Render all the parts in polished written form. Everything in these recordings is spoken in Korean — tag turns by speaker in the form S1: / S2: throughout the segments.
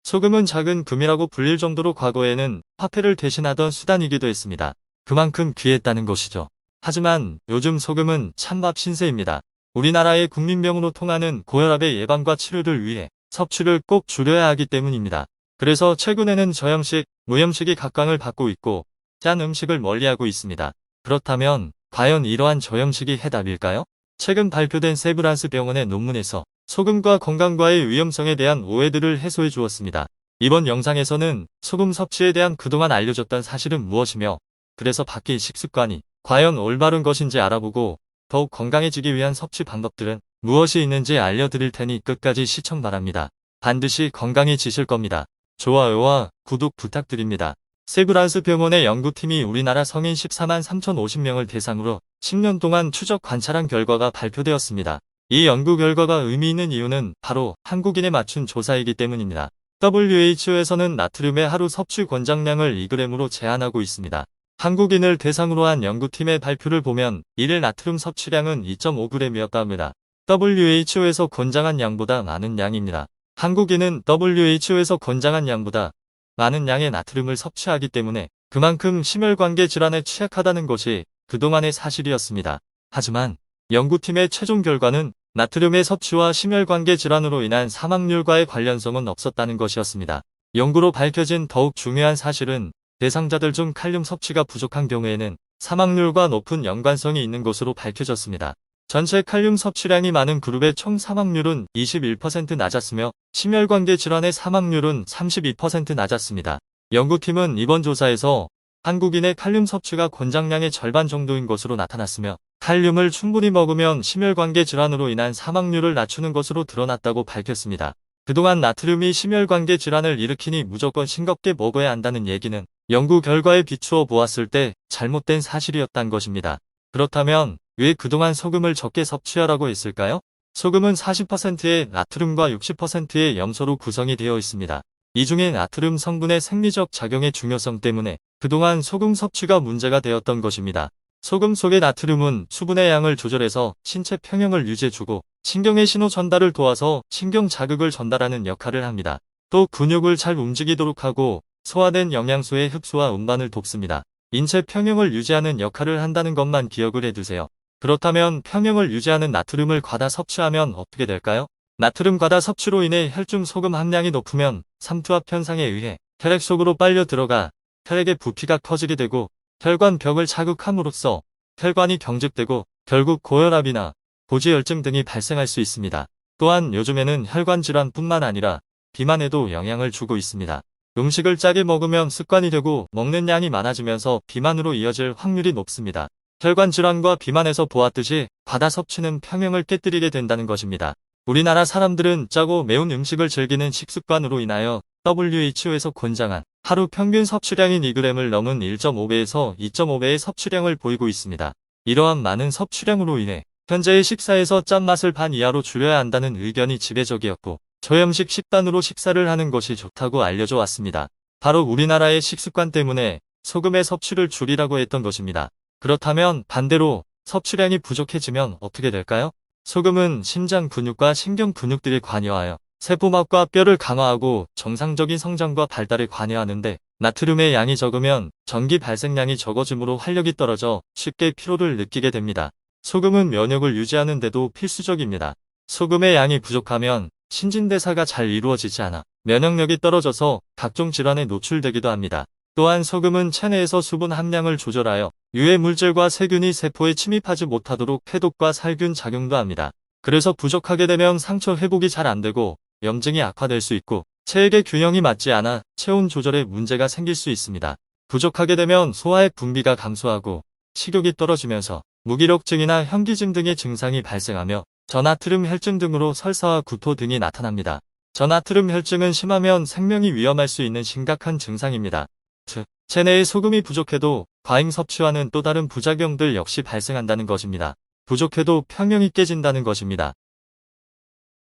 S1: 소금은 작은 금이라고 불릴 정도로 과거에는 화폐를 대신하던 수단이기도 했습니다. 그만큼 귀했다는 것이죠. 하지만 요즘 소금은 찬밥 신세입니다. 우리나라의 국민병으로 통하는 고혈압의 예방과 치료를 위해 섭취를 꼭 줄여야 하기 때문입니다. 그래서 최근에는 저염식, 무염식이 각광을 받고 있고 짠 음식을 멀리하고 있습니다. 그렇다면 과연 이러한 저염식이 해답일까요? 최근 발표된 세브란스 병원의 논문에서 소금과 건강과의 위험성에 대한 오해들을 해소해 주었습니다. 이번 영상에서는 소금 섭취에 대한 그동안 알려졌던 사실은 무엇이며 그래서 바뀐 식습관이 과연 올바른 것인지 알아보고 더욱 건강해지기 위한 섭취 방법들은 무엇이 있는지 알려드릴 테니 끝까지 시청 바랍니다. 반드시 건강해지실 겁니다. 좋아요와 구독 부탁드립니다. 세브란스 병원의 연구팀이 우리나라 성인 14만 3,050명을 대상으로 10년 동안 추적 관찰한 결과가 발표되었습니다. 이 연구 결과가 의미 있는 이유는 바로 한국인에 맞춘 조사이기 때문입니다. WHO에서는 나트륨의 하루 섭취 권장량을 2g으로 제한하고 있습니다. 한국인을 대상으로 한 연구팀의 발표를 보면 일일 나트륨 섭취량은 2.5g이었다 합니다. WHO에서 권장한 양보다 많은 양입니다. 한국인은 WHO에서 권장한 양보다 많은 양의 나트륨을 섭취하기 때문에 그만큼 심혈관계 질환에 취약하다는 것이 그동안의 사실이었습니다. 하지만 연구팀의 최종 결과는 나트륨의 섭취와 심혈관계 질환으로 인한 사망률과의 관련성은 없었다는 것이었습니다. 연구로 밝혀진 더욱 중요한 사실은 대상자들 중 칼륨 섭취가 부족한 경우에는 사망률과 높은 연관성이 있는 것으로 밝혀졌습니다. 전체 칼륨 섭취량이 많은 그룹의 총 사망률은 21% 낮았으며 심혈관계 질환의 사망률은 32% 낮았습니다. 연구팀은 이번 조사에서 한국인의 칼륨 섭취가 권장량의 절반 정도인 것으로 나타났으며 칼륨을 충분히 먹으면 심혈관계 질환으로 인한 사망률을 낮추는 것으로 드러났다고 밝혔습니다. 그동안 나트륨이 심혈관계 질환을 일으키니 무조건 싱겁게 먹어야 한다는 얘기는 연구 결과에 비추어 보았을 때 잘못된 사실이었단 것입니다. 그렇다면 왜 그동안 소금을 적게 섭취하라고 했을까요? 소금은 40%의 나트륨과 60%의 염소로 구성이 되어 있습니다. 이 중에 나트륨 성분의 생리적 작용의 중요성 때문에 그동안 소금 섭취가 문제가 되었던 것입니다. 소금 속의 나트륨은 수분의 양을 조절해서 신체 평형을 유지해주고 신경의 신호 전달을 도와서 신경 자극을 전달하는 역할을 합니다. 또 근육을 잘 움직이도록 하고 소화된 영양소의 흡수와 운반을 돕습니다. 인체 평형을 유지하는 역할을 한다는 것만 기억을 해두세요. 그렇다면 평형을 유지하는 나트륨을 과다 섭취하면 어떻게 될까요? 나트륨 과다 섭취로 인해 혈중 소금 함량이 높으면 삼투압 현상에 의해 혈액 속으로 빨려 들어가 혈액의 부피가 커지게 되고 혈관벽을 자극함으로써 혈관이 경직되고 결국 고혈압이나 고지혈증 등이 발생할 수 있습니다. 또한 요즘에는 혈관 질환뿐만 아니라 비만에도 영향을 주고 있습니다. 음식을 짜게 먹으면 습관이 되고 먹는 양이 많아지면서 비만으로 이어질 확률이 높습니다. 혈관 질환과 비만에서 보았듯이 과다 섭취는 평형을 깨뜨리게 된다는 것입니다. 우리나라 사람들은 짜고 매운 음식을 즐기는 식습관으로 인하여 WHO에서 권장한 하루 평균 섭취량인 2g을 넘은 1.5배에서 2.5배의 섭취량을 보이고 있습니다. 이러한 많은 섭취량으로 인해 현재의 식사에서 짠맛을 반 이하로 줄여야 한다는 의견이 지배적이었고 저염식 식단으로 식사를 하는 것이 좋다고 알려져 왔습니다. 바로 우리나라의 식습관 때문에 소금의 섭취를 줄이라고 했던 것입니다. 그렇다면 반대로 섭취량이 부족해지면 어떻게 될까요? 소금은 심장 근육과 신경 근육들이 관여하여 세포막과 뼈를 강화하고 정상적인 성장과 발달에 관여하는데 나트륨의 양이 적으면 전기 발생량이 적어지므로 활력이 떨어져 쉽게 피로를 느끼게 됩니다. 소금은 면역을 유지하는 데도 필수적입니다. 소금의 양이 부족하면 신진대사가 잘 이루어지지 않아 면역력이 떨어져서 각종 질환에 노출되기도 합니다. 또한 소금은 체내에서 수분 함량을 조절하여 유해 물질과 세균이 세포에 침입하지 못하도록 해독과 살균 작용도 합니다. 그래서 부족하게 되면 상처 회복이 잘 안되고 염증이 악화될 수 있고 체액의 균형이 맞지 않아 체온 조절에 문제가 생길 수 있습니다. 부족하게 되면 소화액 분비가 감소하고 식욕이 떨어지면서 무기력증이나 현기증 등의 증상이 발생하며 저나트륨 혈증 등으로 설사와 구토 등이 나타납니다. 저나트륨 혈증은 심하면 생명이 위험할 수 있는 심각한 증상입니다. 즉, 체내에 소금이 부족해도 과잉 섭취와는 또 다른 부작용들 역시 발생한다는 것입니다. 부족해도 평형이 깨진다는 것입니다.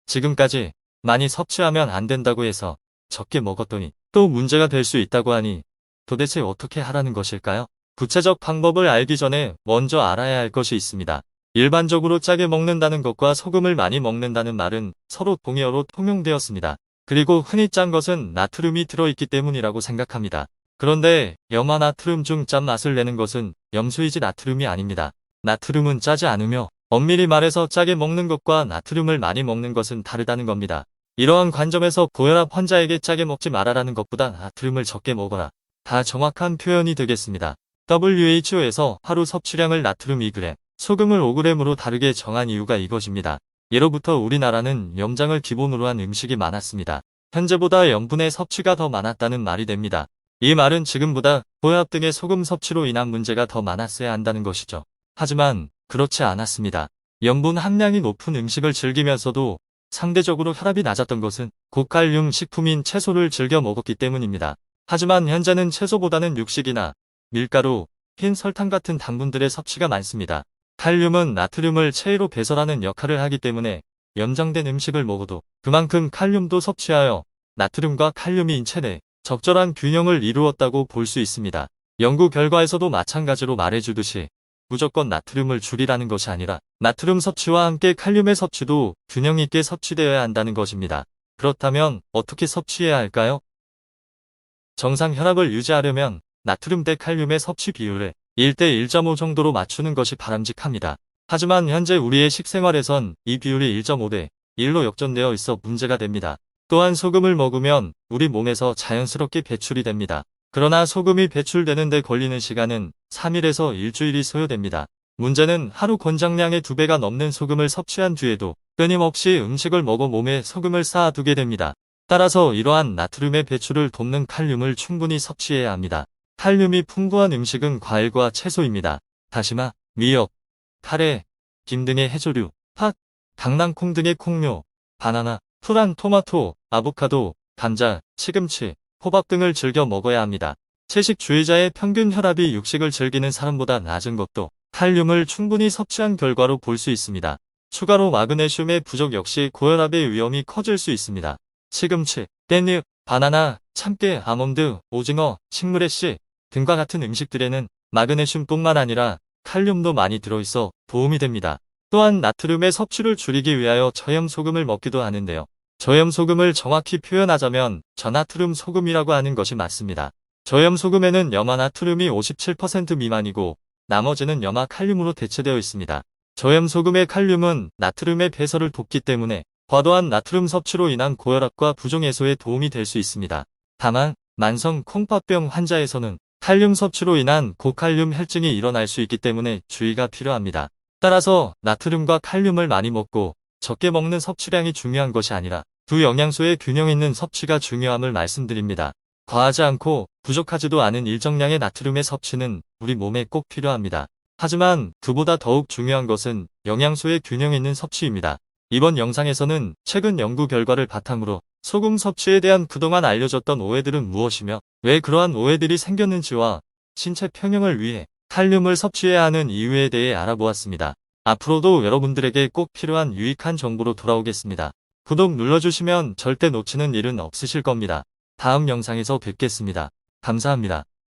S1: 지금까지 많이 섭취하면 안 된다고 해서 적게 먹었더니 또 문제가 될 수 있다고 하니 도대체 어떻게 하라는 것일까요? 구체적 방법을 알기 전에 먼저 알아야 할 것이 있습니다. 일반적으로 짜게 먹는다는 것과 소금을 많이 먹는다는 말은 서로 동의어로 통용되었습니다. 그리고 흔히 짠 것은 나트륨이 들어있기 때문이라고 생각합니다. 그런데 염화 나트륨 중 짠맛을 내는 것은 염수이지 나트륨이 아닙니다. 나트륨은 짜지 않으며 엄밀히 말해서 짜게 먹는 것과 나트륨을 많이 먹는 것은 다르다는 겁니다. 이러한 관점에서 고혈압 환자에게 짜게 먹지 말아라는 것보다 나트륨을 적게 먹어라. 다 정확한 표현이 되겠습니다. WHO에서 하루 섭취량을 나트륨 2g, 소금을 5g으로 다르게 정한 이유가 이것입니다. 예로부터 우리나라는 염장을 기본으로 한 음식이 많았습니다. 현재보다 염분의 섭취가 더 많았다는 말이 됩니다. 이 말은 지금보다 고혈압 등의 소금 섭취로 인한 문제가 더 많았어야 한다는 것이죠. 하지만 그렇지 않았습니다. 염분 함량이 높은 음식을 즐기면서도 상대적으로 혈압이 낮았던 것은 고칼륨 식품인 채소를 즐겨 먹었기 때문입니다. 하지만 현재는 채소보다는 육식이나 밀가루, 흰 설탕 같은 당분들의 섭취가 많습니다. 칼륨은 나트륨을 체외로 배설하는 역할을 하기 때문에 염장된 음식을 먹어도 그만큼 칼륨도 섭취하여 나트륨과 칼륨이 인체 내 적절한 균형을 이루었다고 볼 수 있습니다. 연구 결과에서도 마찬가지로 말해주듯이 무조건 나트륨을 줄이라는 것이 아니라 나트륨 섭취와 함께 칼륨의 섭취도 균형 있게 섭취되어야 한다는 것입니다. 그렇다면 어떻게 섭취해야 할까요? 정상 혈압을 유지하려면 나트륨 대 칼륨의 섭취 비율을 1대 1.5 정도로 맞추는 것이 바람직합니다. 하지만 현재 우리의 식생활에선 이 비율이 1.5대 1로 역전되어 있어 문제가 됩니다. 또한 소금을 먹으면 우리 몸에서 자연스럽게 배출이 됩니다. 그러나 소금이 배출되는 데 걸리는 시간은 3일에서 일주일이 소요됩니다. 문제는 하루 권장량의 2배가 넘는 소금을 섭취한 뒤에도 끊임없이 음식을 먹어 몸에 소금을 쌓아두게 됩니다. 따라서 이러한 나트륨의 배출을 돕는 칼륨을 충분히 섭취해야 합니다. 칼륨이 풍부한 음식은 과일과 채소입니다. 다시마, 미역, 카레, 김 등의 해조류, 팥, 강낭콩 등의 콩류, 바나나, 푸란 토마토, 아보카도, 감자, 시금치, 호박 등을 즐겨 먹어야 합니다. 채식주의자의 평균 혈압이 육식을 즐기는 사람보다 낮은 것도 칼륨을 충분히 섭취한 결과로 볼 수 있습니다. 추가로 마그네슘의 부족 역시 고혈압의 위험이 커질 수 있습니다. 시금치, 깻잎, 바나나, 참깨, 아몬드, 오징어, 식물의 씨 등과 같은 음식들에는 마그네슘뿐만 아니라 칼륨도 많이 들어있어 도움이 됩니다. 또한 나트륨의 섭취를 줄이기 위하여 저염소금을 먹기도 하는데요. 저염소금을 정확히 표현하자면 저나트륨 소금이라고 하는 것이 맞습니다. 저염소금에는 염화나트륨이 57% 미만이고 나머지는 염화칼륨으로 대체되어 있습니다. 저염소금의 칼륨은 나트륨의 배설을 돕기 때문에 과도한 나트륨 섭취로 인한 고혈압과 부종 해소에 도움이 될 수 있습니다. 다만 만성 콩팥병 환자에서는 칼륨 섭취로 인한 고칼륨 혈증이 일어날 수 있기 때문에 주의가 필요합니다. 따라서 나트륨과 칼륨을 많이 먹고 적게 먹는 섭취량이 중요한 것이 아니라 두 영양소의 균형 있는 섭취가 중요함을 말씀드립니다. 과하지 않고 부족하지도 않은 일정량의 나트륨의 섭취는 우리 몸에 꼭 필요합니다. 하지만 그보다 더욱 중요한 것은 영양소의 균형 있는 섭취입니다. 이번 영상에서는 최근 연구 결과를 바탕으로 소금 섭취에 대한 그동안 알려졌던 오해들은 무엇이며 왜 그러한 오해들이 생겼는지와 신체 평형을 위해 칼륨을 섭취해야 하는 이유에 대해 알아보았습니다. 앞으로도 여러분들에게 꼭 필요한 유익한 정보로 돌아오겠습니다. 구독 눌러주시면 절대 놓치는 일은 없으실 겁니다. 다음 영상에서 뵙겠습니다. 감사합니다.